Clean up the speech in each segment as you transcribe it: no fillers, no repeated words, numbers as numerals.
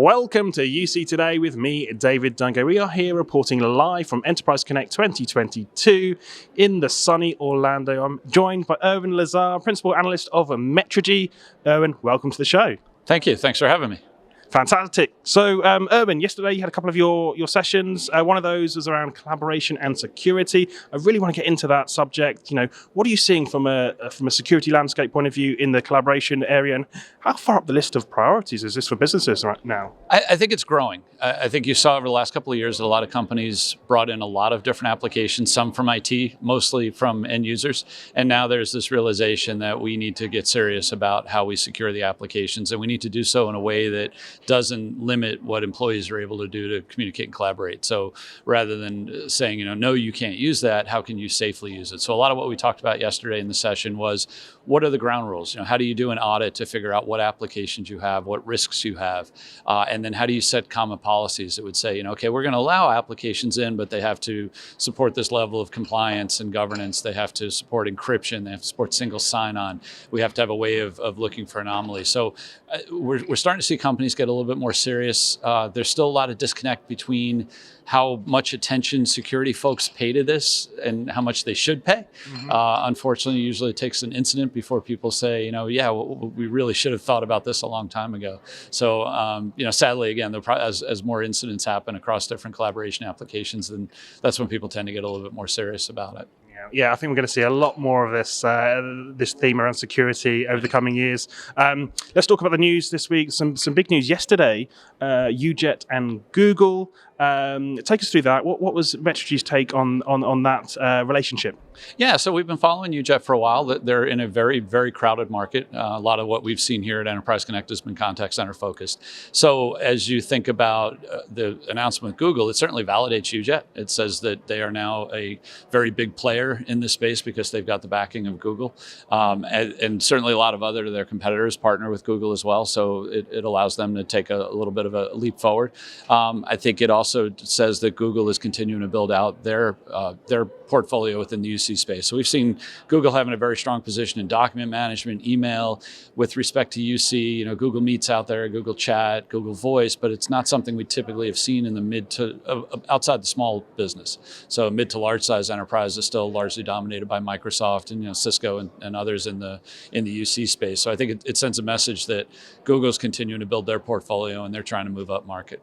Welcome to UC Today with me, David Dungay. We are here reporting live from Enterprise Connect 2022 in the sunny Orlando. I'm joined by Irwin Lazar, Principal Analyst of Metrigy. Irwin, welcome to the show. Thank you. Thanks for having me. Fantastic. So, Irwin, yesterday you had a couple of your sessions. One of those was around collaboration and security. I really want to get into that subject. What are you seeing from a security landscape point of view in the collaboration area, and how far up the list of priorities is this for businesses right now? I think it's growing. I think you saw over the last couple of years that a lot of companies brought in a lot of different applications, some from IT, mostly from end users. And now there's this realization that we need to get serious about how we secure the applications, and we need to do so in a way that doesn't limit what employees are able to do to communicate and collaborate. So rather than saying, no, you can't use that, how can you safely use it? So a lot of what we talked about yesterday in the session was, what are the ground rules? How do you do an audit to figure out what applications you have, what risks you have? And then how do you set common policies that would say, okay, we're going to allow applications in, but they have to support this level of compliance and governance. They have to support encryption. They have to support single sign-on. We have to have a way of looking for anomalies. So we're starting to see companies get a little bit more serious. There's still a lot of disconnect between how much attention security folks pay to this and how much they should pay. Mm-hmm. Unfortunately, usually it takes an incident before people say, we really should have thought about this a long time ago. So, sadly, again, as more incidents happen across different collaboration applications, then that's when people tend to get a little bit more serious about it. Yeah, I think we're going to see a lot more of this theme around security over the coming years. Let's talk about the news this week. Some big news yesterday. UJET and Google. Take us through that. What was Metrigy's take on that relationship? Yeah, so we've been following UJET for a while. They're in a very, very crowded market. A lot of what we've seen here at Enterprise Connect has been contact center focused. So as you think about the announcement with Google, it certainly validates UJET. It says that they are now a very big player in this space because they've got the backing of Google. And certainly a lot of other of their competitors partner with Google as well. So it allows them to take a little bit of a leap forward. I think it also says that Google is continuing to build out their portfolio within the UC space. So we've seen Google having a very strong position in document management, email. With respect to UC, Google Meets out there, Google Chat, Google Voice, but it's not something we typically have seen in the mid to outside the small business. So mid to large size enterprise is still largely dominated by Microsoft and Cisco and others in the UC space. So I think it sends a message that Google's continuing to build their portfolio and they're trying to move up market.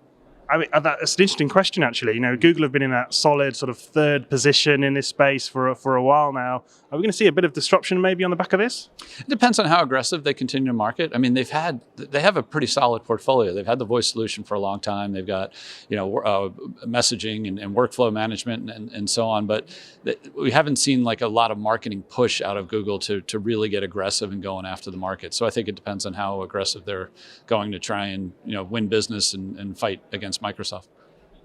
I mean, that's an interesting question, actually. Google have been in that solid sort of third position in this space for a while now. Are we going to see a bit of disruption maybe on the back of this? It depends on how aggressive they continue to market. I mean, they have a pretty solid portfolio. They've had the voice solution for a long time. They've got, messaging and workflow management and so on. But we haven't seen like a lot of marketing push out of Google to really get aggressive and going after the market. So I think it depends on how aggressive they're going to try and win business and fight against Microsoft.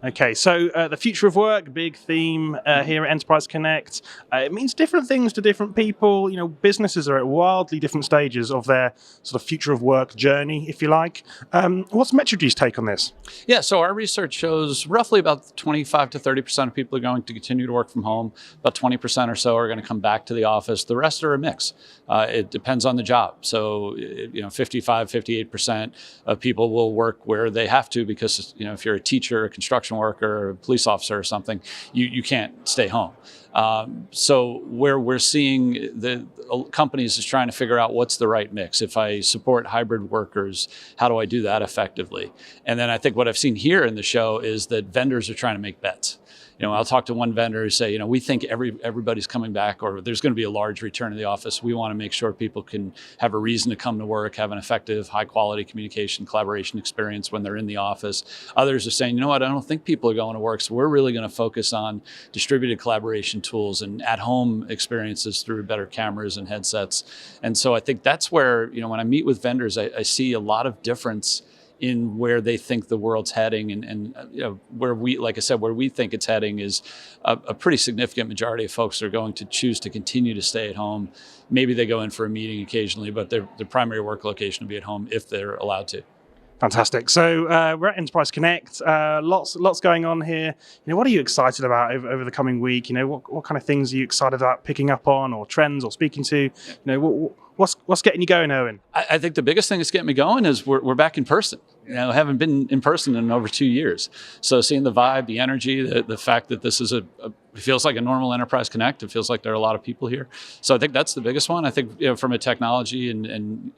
Okay, so the future of work, big theme here at Enterprise Connect. It means different things to different people. Businesses are at wildly different stages of their sort of future of work journey, if you like. What's Metrigy's take on this? Yeah, so our research shows roughly about 25 to 30% of people are going to continue to work from home. About 20% or so are going to come back to the office. The rest are a mix. It depends on the job. So, 55, 58% of people will work where they have to because, if you're a teacher, a construction worker, a police officer or something, you can't stay home. So where we're seeing the companies is trying to figure out what's the right mix. If I support hybrid workers, how do I do that effectively? And then I think what I've seen here in the show is that vendors are trying to make bets. I'll talk to one vendor who say, we think everybody's coming back, or there's going to be a large return to the office. We want to make sure people can have a reason to come to work, have an effective, high quality communication, collaboration experience when they're in the office. Others are saying, I don't think people are going to work. So we're really going to focus on distributed collaboration tools and at-home experiences through better cameras and headsets. And so I think that's where, when I meet with vendors, I see a lot of difference in where they think the world's heading, and where we think it's heading is a pretty significant majority of folks are going to choose to continue to stay at home. Maybe they go in for a meeting occasionally, but their primary work location will be at home if they're allowed to. Fantastic. So we're at Enterprise Connect. Lots going on here. What are you excited about over the coming week? What kind of things are you excited about picking up on, or trends, or speaking to? What's getting you going, Owen? I think the biggest thing that's getting me going is we're back in person. haven't been in person in over 2 years. So seeing the vibe, the energy, the fact that this is it feels like a normal enterprise connect. It feels like there are a lot of people here. So I think that's the biggest one. I think from a technology and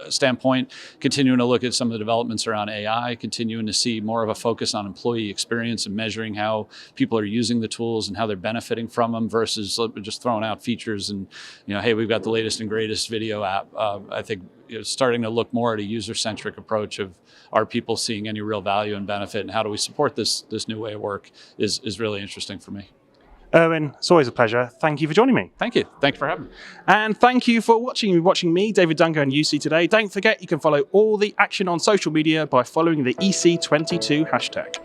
standpoint, continuing to look at some of the developments around AI, continuing to see more of a focus on employee experience and measuring how people are using the tools and how they're benefiting from them versus just throwing out features and, hey, we've got the latest and greatest video app. I think starting to look more at a user-centric approach of are people seeing any real value and benefit, and how do we support this new way of work is really interesting for me. Irwin, it's always a pleasure. Thank you for joining me. Thank you. Thanks for having me. And thank you for watching me, David Dungay, and UC today. Don't forget, you can follow all the action on social media by following the EC22 hashtag.